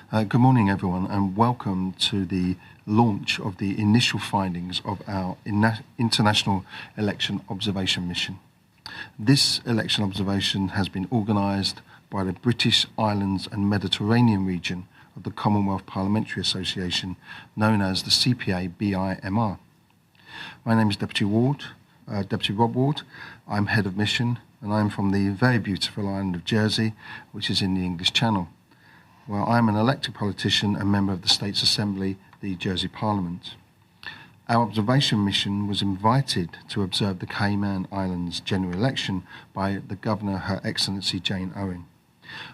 Good morning, everyone, and welcome to the launch of the initial findings of our International Election Observation Mission. This election observation has been organised by the British Islands and Mediterranean region of the Commonwealth Parliamentary Association, known as the CPA-BIMR. My name is Deputy Rob Ward. I'm Head of Mission, and I'm from the very beautiful island of Jersey, which is in the English Channel. Well, I'm an elected politician and member of the State's Assembly, the Jersey Parliament. Our observation mission was invited to observe the Cayman Islands general election by the Governor, Her Excellency Jane Owen.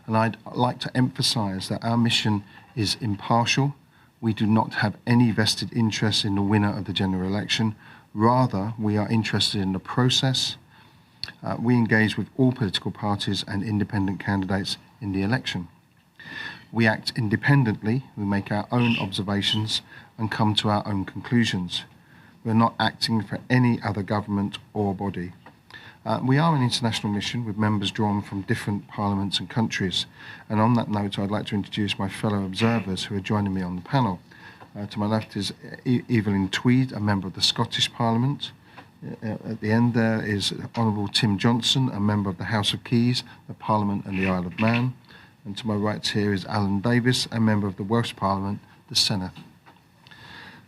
And I'd like to emphasise that our mission is impartial. We do not have any vested interest in the winner of the general election. Rather, we are interested in the process. We engage with all political parties and independent candidates in the election. We act independently, we make our own observations and come to our own conclusions. We're not acting for any other government or body. We are an international mission with members drawn from different parliaments and countries. And on that note, I'd like to introduce my fellow observers who are joining me on the panel. To my left is Evelyn Tweed, a member of the Scottish Parliament. At the end there is Honourable Tim Johnson, a member of the House of Keys, the Parliament and the Isle of Man. And to my right here is Alan Davis, a member of the Welsh Parliament, the Senedd.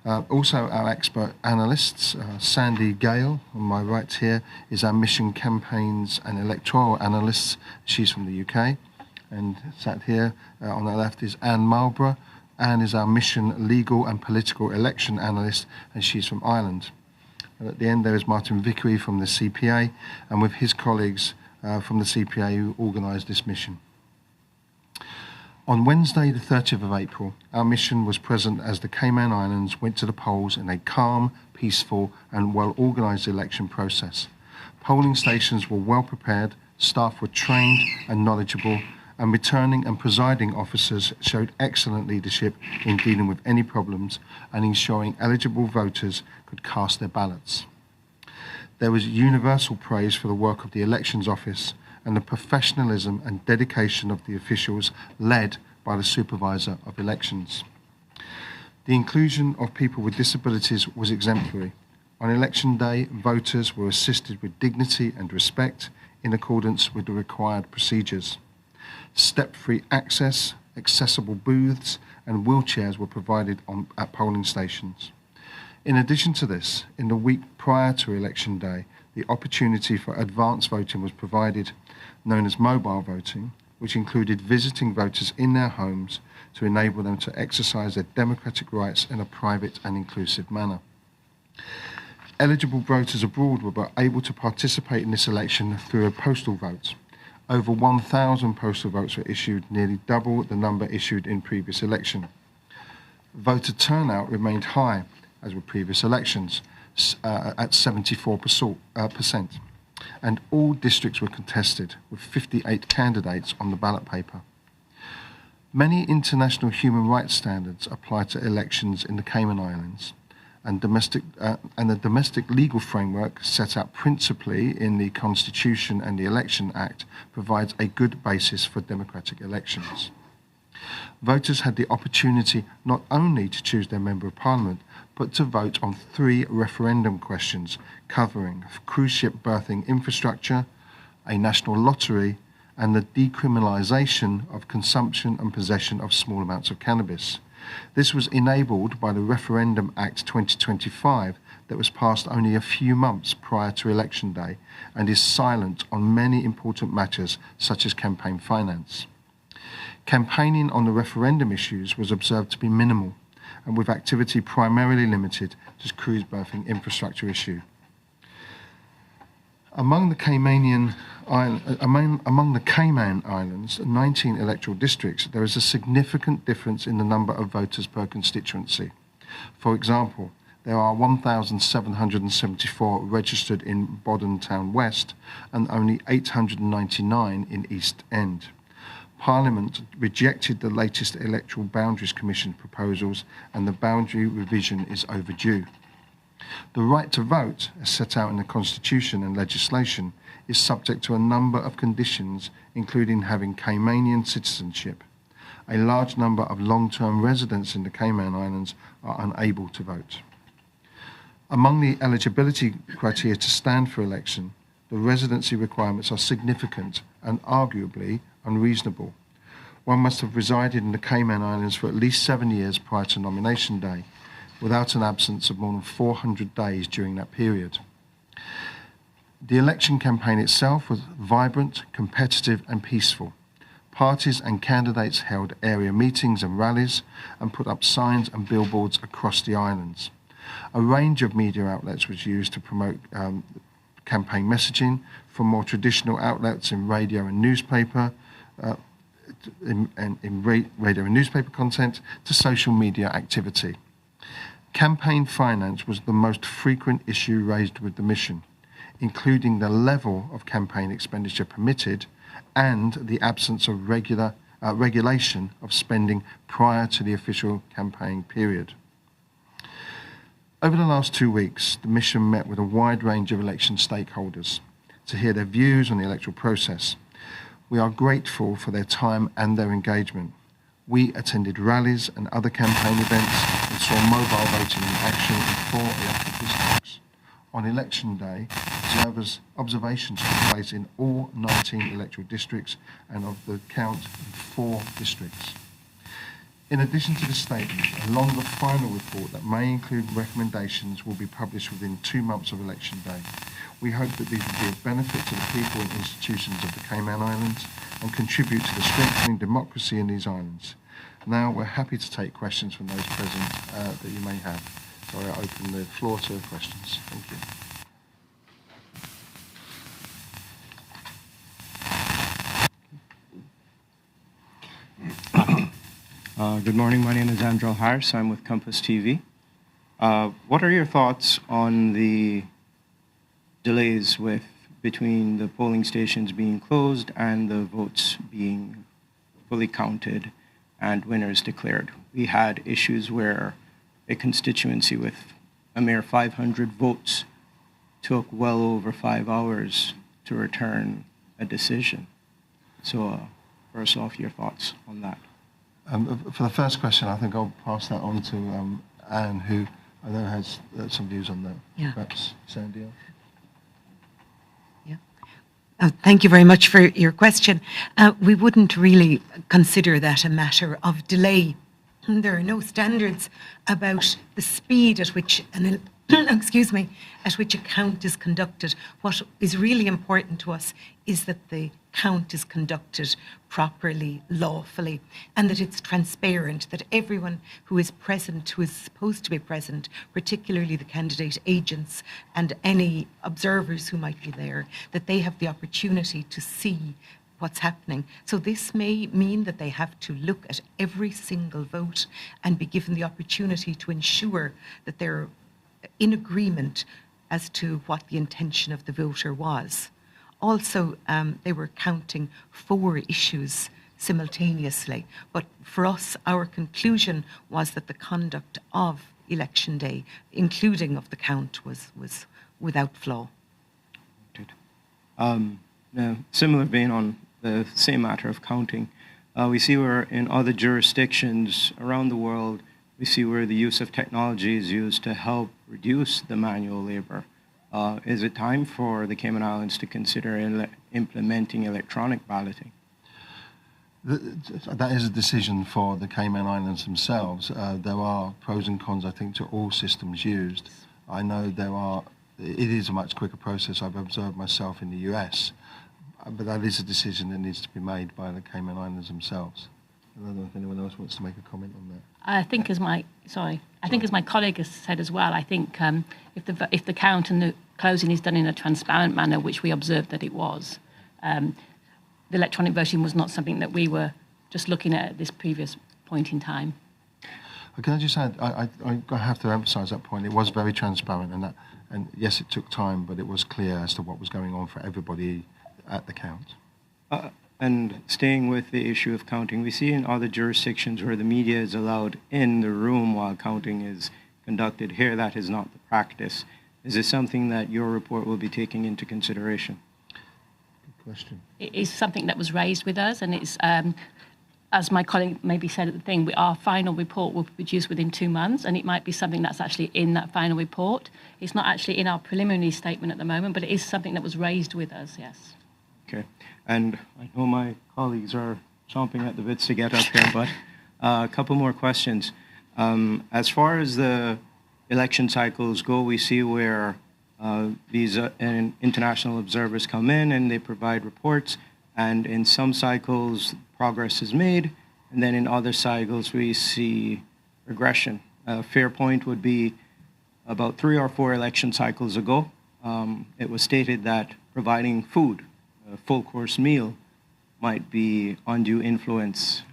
Also our expert analysts, Sandy Gale, on my right here, is our mission campaigns and electoral analyst. She's from the UK. And sat here on the left is Anne Marlborough. Anne is our mission legal and political election analyst, and she's from Ireland. And at the end there is Martin Vickery from the CPA, and with his colleagues from the CPA who organised this mission. On Wednesday, the 30th of April, our mission was present as the Cayman Islands went to the polls in a calm, peaceful and well-organised election process. Polling stations were well prepared, staff were trained and knowledgeable, and returning and presiding officers showed excellent leadership in dealing with any problems and ensuring eligible voters could cast their ballots. There was universal praise for the work of the Elections Office and the professionalism and dedication of the officials led by the Supervisor of Elections. The inclusion of people with disabilities was exemplary. On election day, voters were assisted with dignity and respect in accordance with the required procedures. Step-free access, accessible booths and wheelchairs were provided at polling stations. In addition to this, in the week prior to election day, the opportunity for advance voting was provided, known as mobile voting, which included visiting voters in their homes to enable them to exercise their democratic rights in a private and inclusive manner. Eligible voters abroad were able to participate in this election through a postal vote. Over 1,000 postal votes were issued, nearly double the number issued in previous election. Voter turnout remained high, as with previous elections, at 74%. And all districts were contested, with 58 candidates on the ballot paper. Many international human rights standards apply to elections in the Cayman Islands, and the domestic legal framework set out principally in the Constitution and the Election Act provides a good basis for democratic elections. Voters had the opportunity not only to choose their Member of Parliament, but to vote on 3 referendum questions covering cruise ship berthing infrastructure, a national lottery, and the decriminalisation of consumption and possession of small amounts of cannabis. This was enabled by the Referendum Act 2025 that was passed only a few months prior to election day and is silent on many important matters such as campaign finance. Campaigning on the referendum issues was observed to be minimal, and with activity primarily limited to cruise berthing infrastructure issue. Among the Cayman Islands, 19 electoral districts, there is a significant difference in the number of voters per constituency. For example, there are 1,774 registered in Bodden Town West and only 899 in East End. Parliament rejected the latest Electoral Boundaries Commission proposals, and the boundary revision is overdue. The right to vote, as set out in the Constitution and legislation, is subject to a number of conditions, including having Caymanian citizenship. a large number of long-term residents in the Cayman Islands are unable to vote. Among the eligibility criteria to stand for election, the residency requirements are significant and arguably unreasonable. One must have resided in the Cayman Islands for at least 7 years prior to nomination day, without an absence of more than 400 days during that period. The election campaign itself was vibrant, competitive and peaceful. Parties and candidates held area meetings and rallies and put up signs and billboards across the islands. A range of media outlets was used to promote campaign messaging, from more traditional outlets in radio and newspaper, radio and newspaper content, to social media activity. Campaign finance was the most frequent issue raised with the mission, including the level of campaign expenditure permitted and the absence of regulation of spending prior to the official campaign period. Over the last 2 weeks, the mission met with a wide range of election stakeholders to hear their views on the electoral process. We are grateful for their time and their engagement. We attended rallies and other campaign events and saw mobile voting in action in 4 elected districts. On election day, observations took place in all 19 electoral districts and of the count in 4 districts. In addition to the statement, a longer final report that may include recommendations will be published within 2 months of election day. We hope that these will be of benefit to the people and institutions of the Cayman Islands and contribute to the strengthening democracy in these islands. Now we're happy to take questions from those present that you may have. So I open the floor to questions. Thank you. Good morning, my name is Andrew Harris. I'm with Compass TV. What are your thoughts on the delays between the polling stations being closed and the votes being fully counted and winners declared? We had issues where a constituency with a mere 500 votes took well over 5 hours to return a decision. So first off, your thoughts on that. For the first question, I think I'll pass that on to Anne, who I know has some views on that. Yeah. Perhaps Sandy? Yeah. Thank you very much for your question. We wouldn't really consider that a matter of delay. There are no standards about the speed at which at which a count is conducted. What is really important to us is that the count is conducted properly, lawfully, and that it's transparent, that everyone who is present, who is supposed to be present, particularly the candidate agents and any observers who might be there, that they have the opportunity to see what's happening. So this may mean that they have to look at every single vote and be given the opportunity to ensure that they're in agreement as to what the intention of the voter was. Also, they were counting 4 issues simultaneously. But for us, our conclusion was that the conduct of election day, including of the count, was without flaw. Now, similar vein on the same matter of counting, we see where in other jurisdictions around the world, we see where the use of technology is used to help reduce the manual labor. Is it time for the Cayman Islands to consider implementing electronic balloting? That is a decision for the Cayman Islands themselves. There are pros and cons, I think, to all systems used. I know it is a much quicker process. I've observed myself in the US, but that is a decision that needs to be made by the Cayman Islands themselves. I don't know if anyone else wants to make a comment on that. I think, as my colleague has said as well, I think if the count and the closing is done in a transparent manner, which we observed that it was, the electronic voting was not something that we were just looking at this previous point in time. Can I just add, I have to emphasise that point. It was very transparent, and yes, it took time, but it was clear as to what was going on for everybody at the count. And staying with the issue of counting, we see in other jurisdictions where the media is allowed in the room while counting is conducted. Here, that is not the practice. Is this something that your report will be taking into consideration? Good question. It is something that was raised with us, and it's as my colleague maybe said at the thing, our final report will be produced within 2 months, and it might be something that's actually in that final report. It's not actually in our preliminary statement at the moment, but it is something that was raised with us, yes. Okay. And I know my colleagues are chomping at the bits to get up here, but a couple more questions. As far as the election cycles go, we see where these international observers come in and they provide reports, and in some cycles progress is made, and then in other cycles we see regression. A fair point would be about 3 or 4 election cycles ago, it was stated that providing food, a full course meal, might be undue influence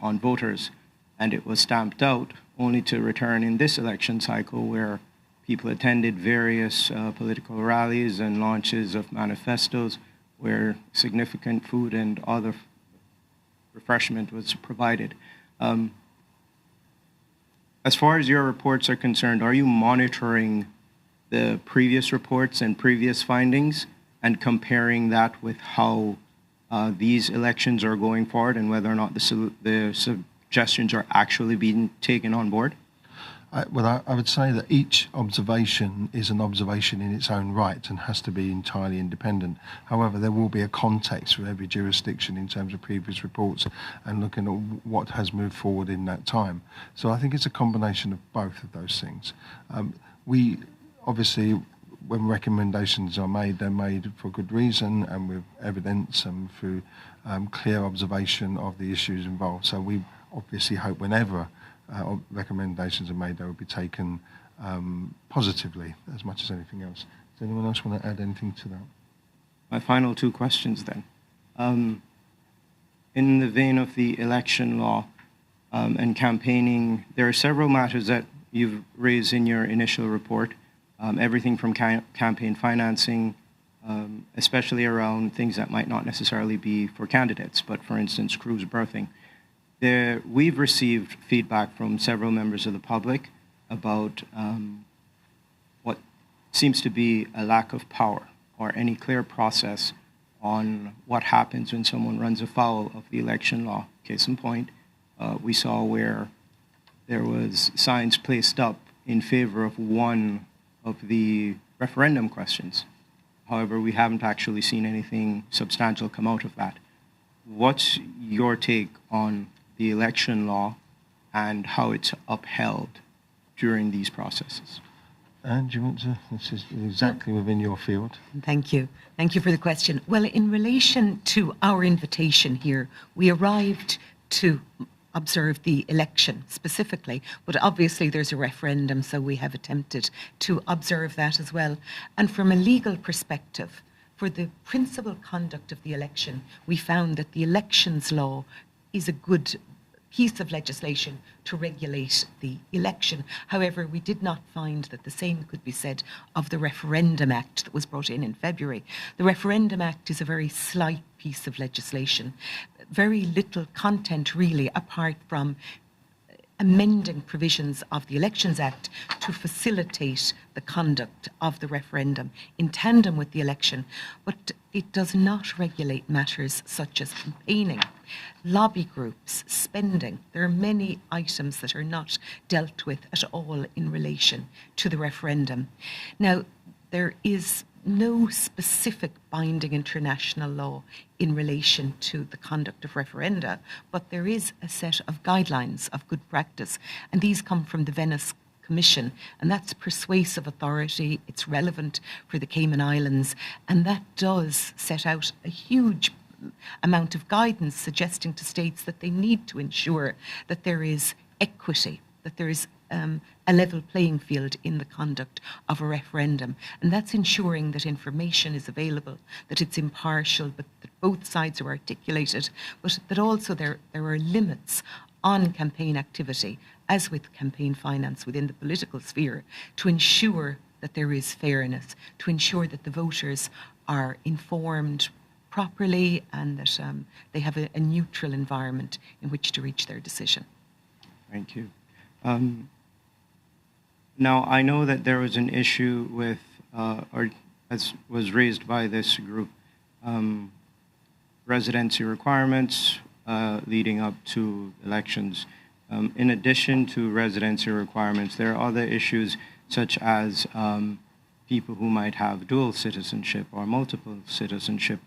on voters, and it was stamped out, only to return in this election cycle where people attended various political rallies and launches of manifestos where significant food and other refreshment was provided. As far as your reports are concerned, are you monitoring the previous reports and previous findings and comparing that with how these elections are going forward and whether or not the suggestions are actually being taken on board? Well, I would say that each observation is an observation in its own right and has to be entirely independent. However, there will be a context for every jurisdiction in terms of previous reports and looking at what has moved forward in that time. So I think it's a combination of both of those things. We obviously, when recommendations are made, they're made for good reason and with evidence and through clear observation of the issues involved. So we obviously hope whenever recommendations are made, they will be taken positively as much as anything else. Does anyone else want to add anything to that? My final 2 questions then. In the vein of the election law and campaigning, there are several matters that you've raised in your initial report, everything from campaign financing, especially around things that might not necessarily be for candidates, but for instance, cruise berthing. We've received feedback from several members of the public about what seems to be a lack of power or any clear process on what happens when someone runs afoul of the election law. Case in point, we saw where there was signs placed up in favor of one of the referendum questions. However, we haven't actually seen anything substantial come out of that. What's your take on the election law and how it's upheld during these processes? And do you want to, this is exactly within your field. Thank you. Thank you for the question. Well, in relation to our invitation here, we arrived to observe the election specifically, but obviously there's a referendum, so we have attempted to observe that as well. And from a legal perspective, for the principal conduct of the election, we found that the elections law is a good piece of legislation to regulate the election. However, we did not find that the same could be said of the Referendum Act that was brought in February. The Referendum Act is a very slight piece of legislation, very little content really, apart from amending provisions of the Elections Act to facilitate the conduct of the referendum in tandem with the election, but it does not regulate matters such as campaigning, lobby groups, spending. There are many items that are not dealt with at all in relation to the referendum. Now, there is no specific binding international law in relation to the conduct of referenda, but there is a set of guidelines of good practice, and these come from the Venice Commission, and that's persuasive authority. It's relevant for the Cayman Islands, and that does set out a huge amount of guidance suggesting to states that they need to ensure that there is equity, that there is a level playing field in the conduct of a referendum. And that's ensuring that information is available, that it's impartial, but that both sides are articulated, but that also there are limits on campaign activity, as with campaign finance within the political sphere, to ensure that there is fairness, to ensure that the voters are informed properly and that they have a neutral environment in which to reach their decision. Thank you. Now, I know that there was an issue with, or as was raised by this group, residency requirements leading up to elections. In addition to residency requirements, there are other issues such as people who might have dual citizenship or multiple citizenship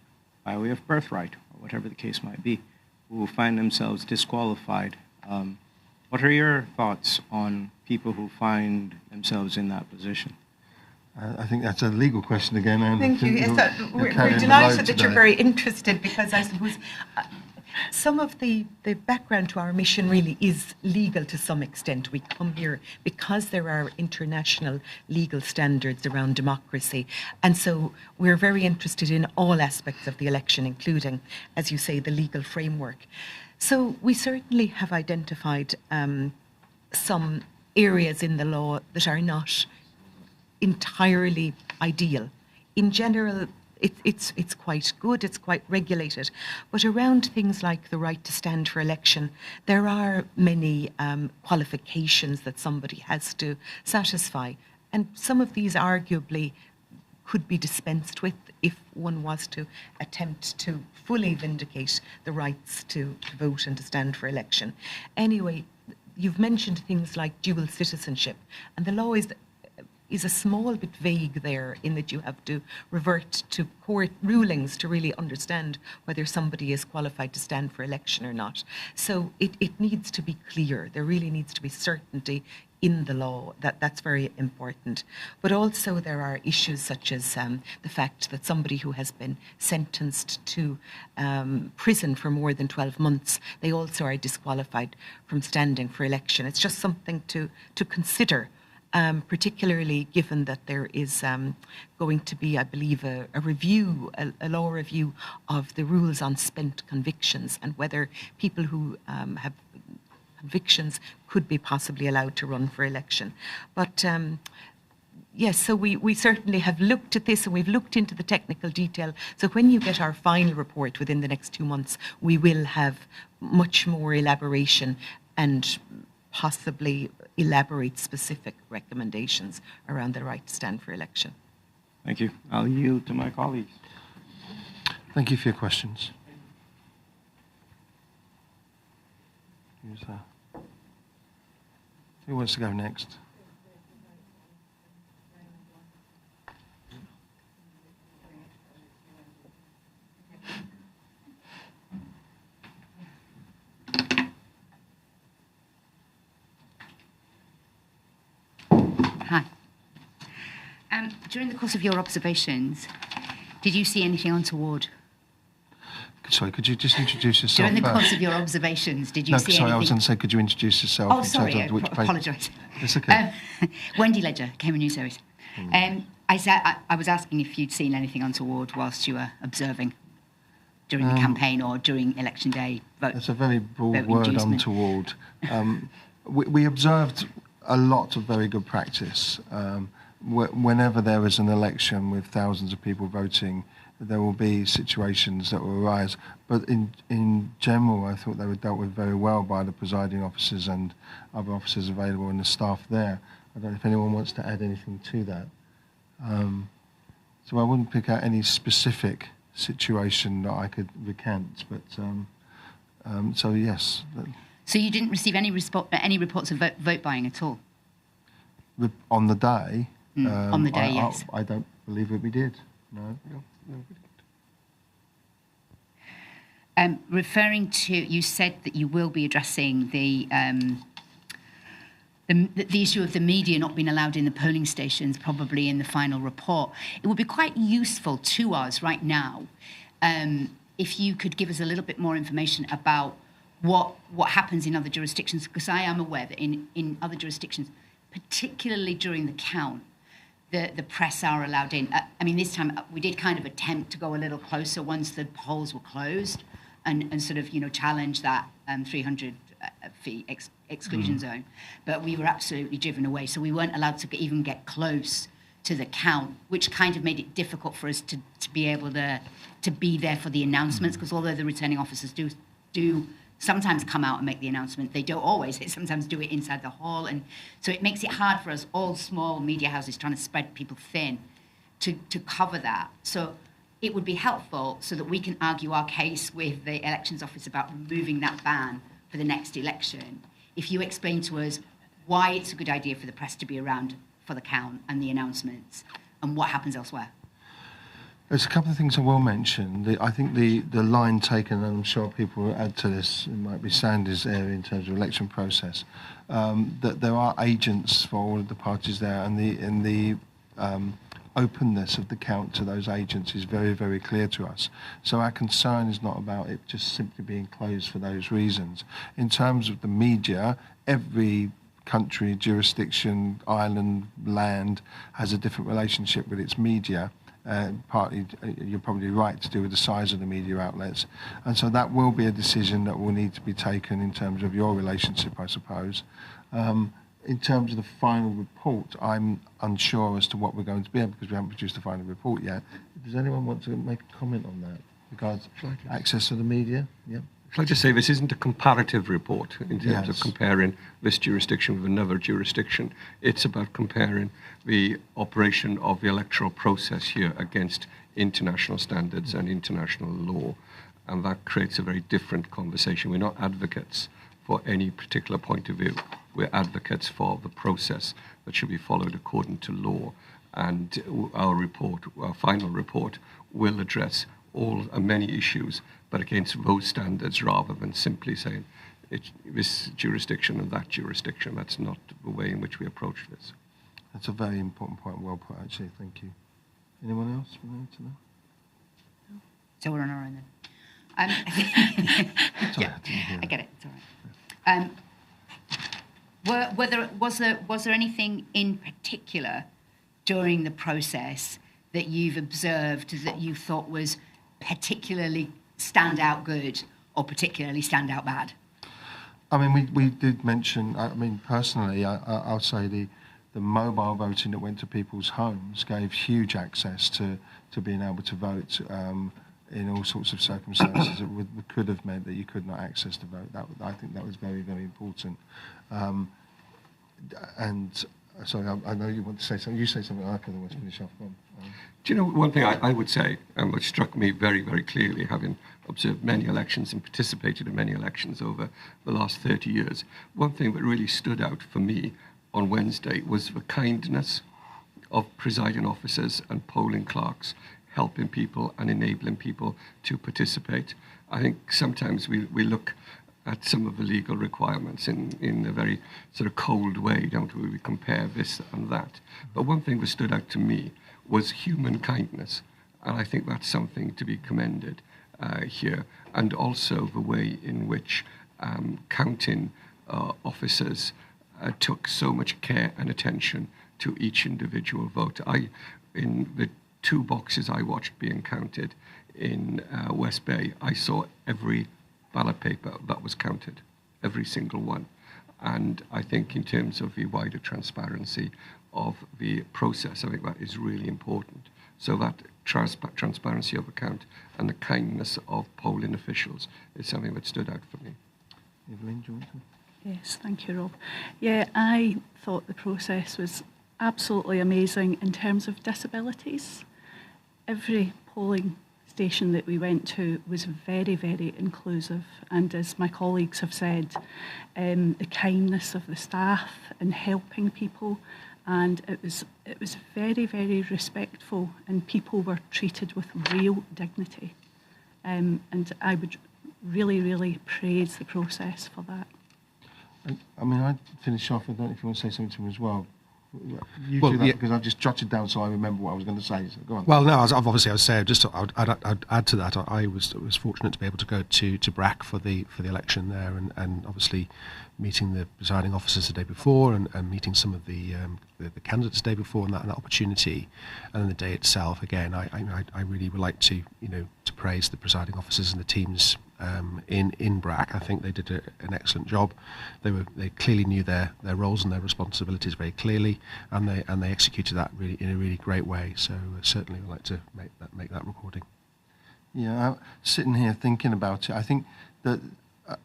by way of birthright, or whatever the case might be, who find themselves disqualified. What are your thoughts on people who find themselves in that position? I think that's a legal question again. And Thank you. Yes, we're delighted that you're very interested, because I suppose some of the background to our mission really is legal to some extent. We come here because there are international legal standards around democracy. And so we're very interested in all aspects of the election, including, as you say, the legal framework. So we certainly have identified some areas in the law that are not entirely ideal. In general, it's quite good, it's quite regulated. But around things like the right to stand for election, there are many qualifications that somebody has to satisfy. And some of these arguably could be dispensed with if one was to attempt to fully vindicate the rights to vote and to stand for election. Anyway, you've mentioned things like dual citizenship, and the law is a small bit vague there, in that you have to revert to court rulings to really understand whether somebody is qualified to stand for election or not. So it needs to be clear. There really needs to be certainty in the law. That's very important. But also there are issues such as the fact that somebody who has been sentenced to prison for more than 12 months, they also are disqualified from standing for election. It's just something to consider. Particularly given that there is going to be, I believe, a law review of the rules on spent convictions, and whether people who have convictions could be possibly allowed to run for election. But yes, so we certainly have looked at this, and we've looked into the technical detail. So when you get our final report within the next 2 months, we will have much more elaboration and possibly elaborate specific recommendations around the right to stand for election. Thank you. I'll yield to my colleagues. Thank you for your questions. Who wants to go next? Hi. During the course of your observations, did you see anything untoward? Sorry, could you just introduce yourself During the first? course of your observations, did you see anything? No, sorry, I was going to say, could you introduce yourself? Oh, sorry, I apologise. It's okay. Wendy Ledger, Cayman News Service. I was asking if you'd seen anything untoward whilst you were observing during the campaign or during election day. That's a very broad word, untoward. We observed a lot of very good practice. Whenever there is an election with thousands of people voting, there will be situations that will arise. But in general, I thought they were dealt with very well by the presiding officers and other officers available and the staff there. I don't know if anyone wants to add anything to that. So I wouldn't pick out any specific situation that I could recant, but so yes. So you didn't receive any reports of vote buying at all? On the day? On the day, yes. I don't believe that we did, no. Referring to, you said that you will be addressing the issue of the media not being allowed in the polling stations, probably in the final report. It would be quite useful to us right now if you could give us a little bit more information about what happens in other jurisdictions, because I am aware that in other jurisdictions, particularly during the count, the press are allowed in. I mean, this time we did kind of attempt to go a little closer once the polls were closed and sort of, challenge that 300 feet exclusion zone. But we were absolutely driven away. So we weren't allowed to even get close to the count, which kind of made it difficult for us to be able to be there for the announcements, because although the returning officers do sometimes come out and make the announcement, they don't always. They sometimes do it inside the hall. And so it makes it hard for us, all small media houses, trying to spread people thin, to cover that. So it would be helpful so that we can argue our case with the Elections Office about removing that ban for the next election. If you explain to us why it's a good idea for the press to be around for the count and the announcements and what happens elsewhere. There's a couple of things I will mention. I think the line taken, and I'm sure people will add to this, it might be Sandy's area in terms of election process, that there are agents for all of the parties there, and the openness of the count to those agents is very, very clear to us. So our concern is not about it just simply being closed for those reasons. In terms of the media, every country, jurisdiction, island, land has a different relationship with its media. Partly, you're probably right, to do with the size of the media outlets. And so that will be a decision that will need to be taken in terms of your relationship, I suppose. In terms of the final report, I'm unsure as to what we're going to be able, because we haven't produced the final report yet. Does anyone want to make a comment on that regards access to the media? Yeah. Shall I just say, this isn't a comparative report in terms of Yes. comparing this jurisdiction with another jurisdiction. It's about comparing the operation of the electoral process here against international standards and international law. And that creates a very different conversation. We're not advocates for any particular point of view. We're advocates for the process that should be followed according to law. And our report, our final report, will address all many issues, but against those standards rather than simply saying it's this jurisdiction and that jurisdiction. That's not the way in which we approach this. That's a very important point, well put, actually. Thank you. Anyone else related to that? So we're on our own then. Sorry, Yeah, I didn't hear I that. get it. It's all right. Was there anything in particular during the process that you've observed that you thought was particularly stand out good or particularly stand out bad? I mean, we did mention, I mean, personally, I'll say the mobile voting that went to people's homes gave huge access to being able to vote in all sorts of circumstances. It could have meant that you could not access the vote. I think that was very, very important. And sorry, I know you want to say something. You say something, I can always finish off. Do you know, one thing I would say, and which struck me very, very clearly, having observed many elections and participated in many elections over the last 30 years, one thing that really stood out for me on Wednesday was the kindness of presiding officers and polling clerks helping people and enabling people to participate. I think sometimes we look at some of the legal requirements in a very sort of cold way, don't we? We compare this and that. But one thing that stood out to me was human kindness, and I think that's something to be commended here, and also the way in which counting officers took so much care and attention to each individual vote. In the 2 boxes I watched being counted in West Bay, I saw every ballot paper that was counted, every single one. And I think in terms of the wider transparency of the process, I think that is really important. So that transparency of account and the kindness of polling officials is something that stood out for me. Evelyn, do you want to? Yes, thank you, Rob. Yeah, I thought the process was absolutely amazing in terms of disabilities. Every polling station that we went to was very, very inclusive, and as my colleagues have said, the kindness of the staff in helping people, and it was very, very respectful, and people were treated with real dignity, and I would really, really praise the process for that. I mean, I'd finish off. I don't know if you want to say something to me as well. You Well, do that yeah. because I've just jotted down so I remember what I was going to say. So go on. Well, no, I would say I'd add to that. I was fortunate to be able to go to BRAC for the election there, and obviously meeting the presiding officers the day before, and meeting some of the candidates the day before, and that opportunity, and then the day itself. Again, I really would like to to praise the presiding officers and the teams in BRAC. I think they did an excellent job. They clearly knew their roles and their responsibilities very clearly, and they executed that really in a really great way. So certainly, would like to make that recording. Yeah, sitting here thinking about it, I think that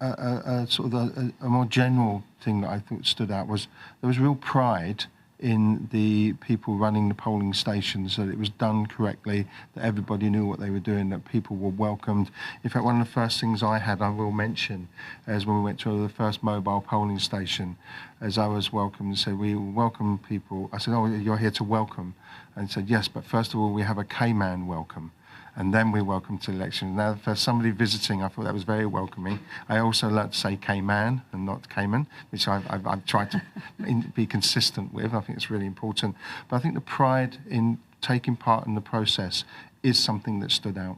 a more general thing that I thought stood out was there was real pride in the people running the polling stations, that it was done correctly, that everybody knew what they were doing, that people were welcomed. In fact, one of the first things I will mention, is when we went to the first mobile polling station, as I was welcomed and said, we welcome people. I said, oh, you're here to welcome. And he said, yes, but first of all, we have a Cayman welcome. And then we welcome to the election. Now, for somebody visiting, I thought that was very welcoming. I also learned to say Cayman and not Cayman, which I've tried to be consistent with. I think it's really important. But I think the pride in taking part in the process is something that stood out.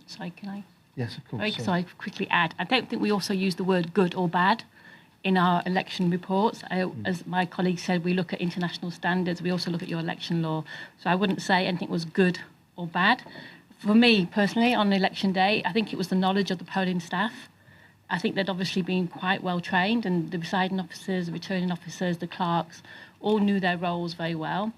Sorry, can I? Yes, of course. Sorry, quickly add. I don't think we also use the word good or bad in our election reports. As my colleague said, we look at international standards. We also look at your election law. So I wouldn't say anything was good or bad. For me personally, on election day, I think it was the knowledge of the polling staff. I think they'd obviously been quite well trained, and the presiding officers, the returning officers, the clerks, all knew their roles very well.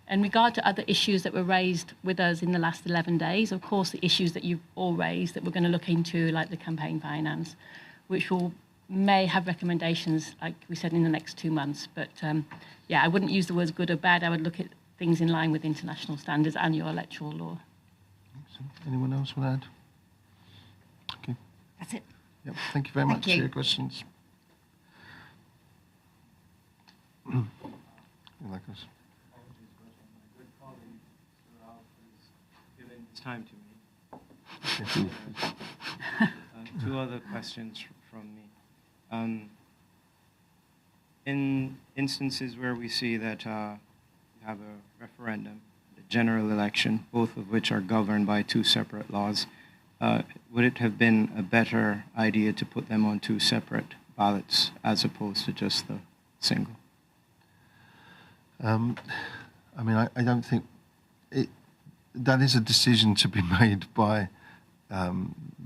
In regard to other issues that were raised with us in the last 11 days, of course, the issues that you've all raised that we're going to look into, like the campaign finance, which may have recommendations, like we said, in the next 2 months. But yeah, I wouldn't use the words good or bad. I would look at things in line with international standards and your electoral law. Anyone else want to add? Okay. That's it. Yep. Thank you very much for your questions. You like us? Given his time to me. Two other questions from me. In instances where we see that you have a referendum, a general election, both of which are governed by two separate laws, would it have been a better idea to put them on two separate ballots as opposed to just the single? I mean, I don't think that is a decision to be made by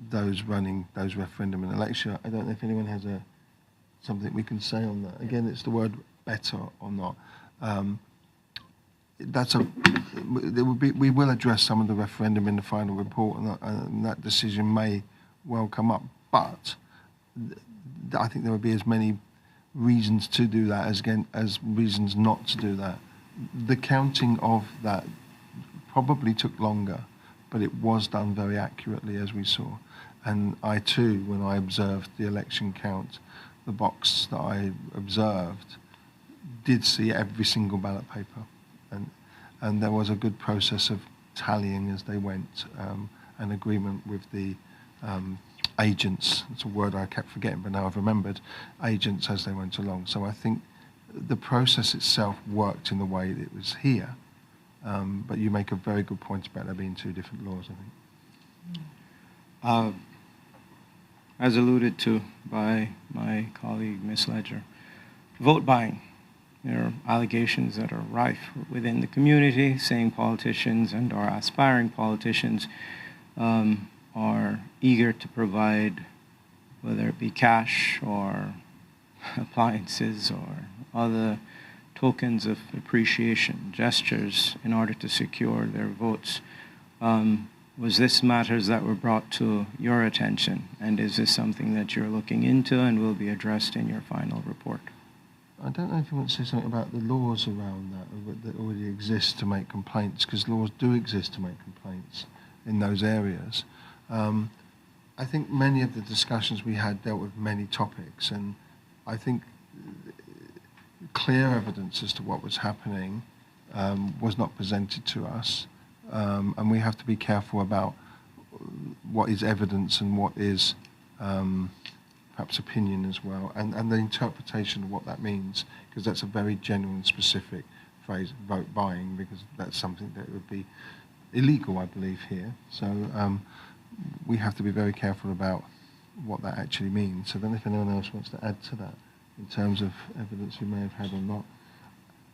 those running those referendum and election. I don't know if anyone has something we can say on that. Again, it's the word better or not. We will address some of the referendum in the final report, and that decision may well come up. But I think there will be as many reasons to do that as reasons not to do that. The counting of that probably took longer, but it was done very accurately, as we saw. And I too, when I observed the election count, the box that I observed did see every single ballot paper. And there was a good process of tallying as they went, an agreement with the agents. It's a word I kept forgetting, but now I've remembered, agents as they went along. So I think the process itself worked in the way that it was here. But you make a very good point about there being two different laws, I think. As alluded to by my colleague, Ms. Ledger, vote buying. There are allegations that are rife within the community, saying politicians and or aspiring politicians are eager to provide, whether it be cash or appliances or other tokens of appreciation, gestures, in order to secure their votes. Was this matters that were brought to your attention, and is this something that you're looking into and will be addressed in your final report? I don't know if you want to say something about the laws around that already exist to make complaints, because laws do exist to make complaints in those areas. I think many of the discussions we had dealt with many topics, and I think clear evidence as to what was happening was not presented to us, and we have to be careful about what is evidence and what is perhaps opinion as well, and the interpretation of what that means, because that's a very genuine, specific phrase, vote buying, because that's something that would be illegal, I believe, here. So we have to be very careful about what that actually means. So I don't know if anyone else wants to add to that in terms of evidence we may have had or not.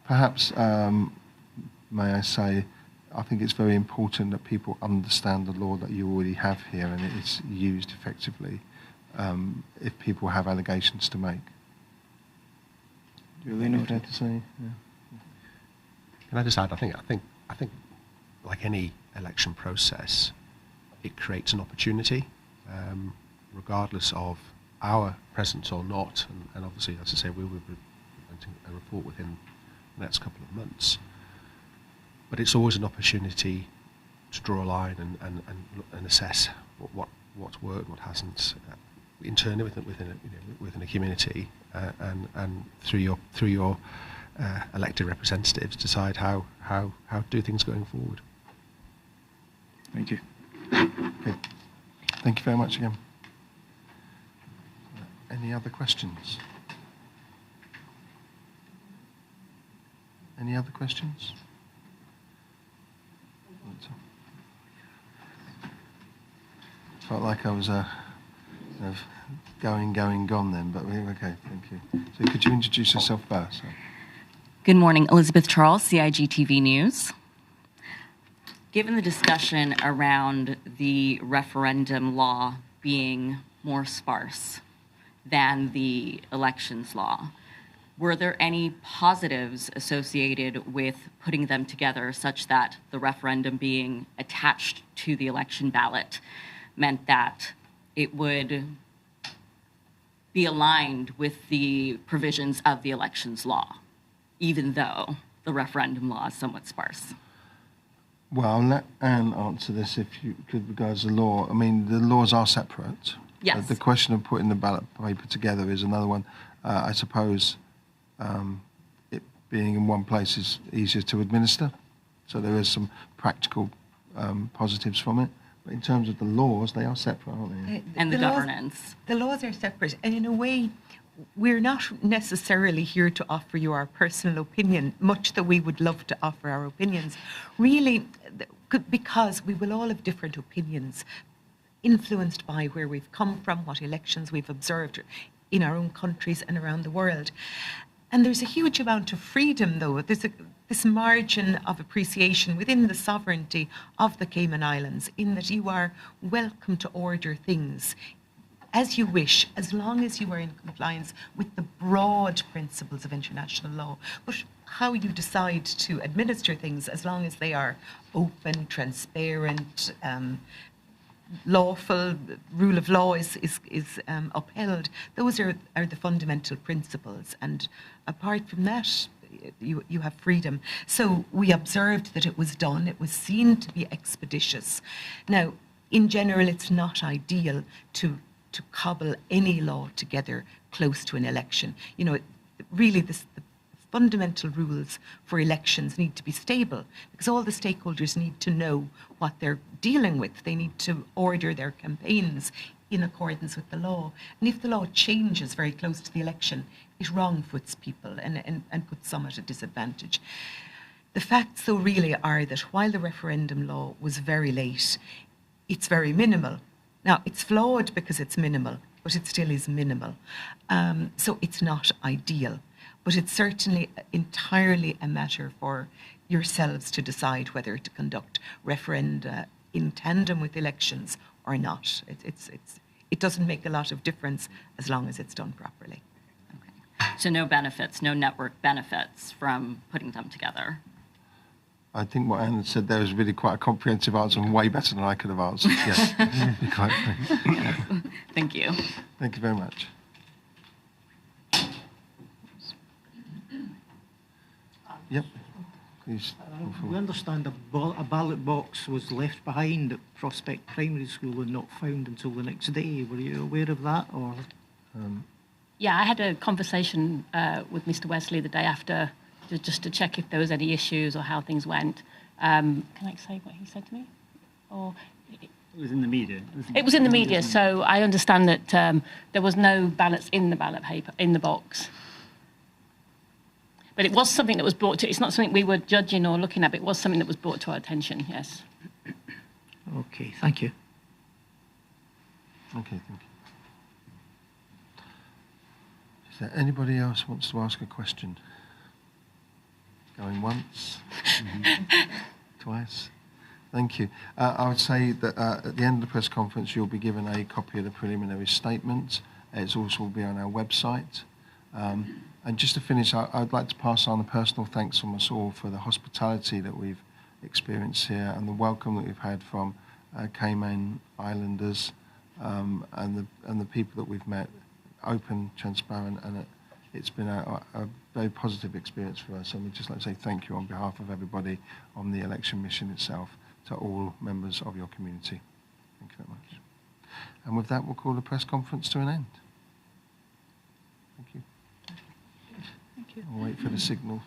Perhaps, may I say, I think it's very important that people understand the law that you already have here and it is used effectively if people have allegations to make. Duly noted. To say? Yeah. Can I just add? I think, like any election process, it creates an opportunity, regardless of our presence or not. And obviously, as I say, we will be presenting a report within the next couple of months. But it's always an opportunity to draw a line and assess what's worked, what hasn't, internally within a community, and through your elected representatives decide how to do things going forward. Thank you. Okay. Thank you very much again. Any other questions? Any other questions? Felt like I was going, gone then, but we're okay, thank you. So could you introduce yourself first? Good morning, Elizabeth Charles, CIG TV News. Given the discussion around the referendum law being more sparse than the elections law, were there any positives associated with putting them together such that the referendum being attached to the election ballot meant that it would be aligned with the provisions of the elections law, even though the referendum law is somewhat sparse? Well, I'll let Anne answer this if you could, regards the law. I mean, the laws are separate. Yes. The question of putting the ballot paper together is another one. I suppose it being in one place is easier to administer, so there is some practical positives from it. But in terms of the laws, they are separate, aren't they? And the governance. The laws are separate, and in a way, we're not necessarily here to offer you our personal opinion, much that we would love to offer our opinions. Really, because we will all have different opinions, influenced by where we've come from, what elections we've observed in our own countries and around the world. And there's a huge amount of freedom, though. There's this margin of appreciation within the sovereignty of the Cayman Islands, in that you are welcome to order things as you wish, as long as you are in compliance with the broad principles of international law. But how you decide to administer things, as long as they are open, transparent, lawful, rule of law is upheld, those are the fundamental principles. And apart from that, you have freedom. So we observed that it was done. It was seen to be expeditious. Now, in general, it's not ideal to cobble any law together close to an election. You know, really, the fundamental rules for elections need to be stable, because all the stakeholders need to know what they're dealing with. They need to order their campaigns in accordance with the law. And if the law changes very close to the election, it wrong-foots people and puts some at a disadvantage. The facts, though, really are that while the referendum law was very late, it's very minimal. Now, it's flawed because it's minimal, but it still is minimal. So it's not ideal, but it's certainly entirely a matter for yourselves to decide whether to conduct referenda in tandem with elections or not. It doesn't make a lot of difference as long as it's done properly. Okay. So no benefits, no network benefits from putting them together? I think what Anne said there was really quite a comprehensive answer and way better than I could have answered. Yes. Be quite frank. Thank you. Thank you very much. Yep. Please. We understand a ballot box was left behind at Prospect Primary School and not found until the next day. Were you aware of that, or? Yeah, I had a conversation with Mr. Wesley the day after, just to check if there was any issues or how things went. Can I say what he said to me? Or it was in the media. It was in the media, so I understand that there was no ballots in the ballot paper, in the box. But it was something that was brought to, it's not something we were judging or looking at, but it was something that was brought to our attention, yes. Okay, thank you. Okay, thank you. Is there anybody else who wants to ask a question? Going once? Twice? Thank you. I would say that at the end of the press conference, you'll be given a copy of the preliminary statement. It's also will be on our website. And just to finish, I'd like to pass on a personal thanks from us all for the hospitality that we've experienced here and the welcome that we've had from Cayman Islanders and the people that we've met, open, transparent, and it's been a very positive experience for us, and we'd just like to say thank you on behalf of everybody on the election mission itself to all members of your community. Thank you very much. And with that, we'll call the press conference to an end. Thank you. Thank you. I'll wait for the signal.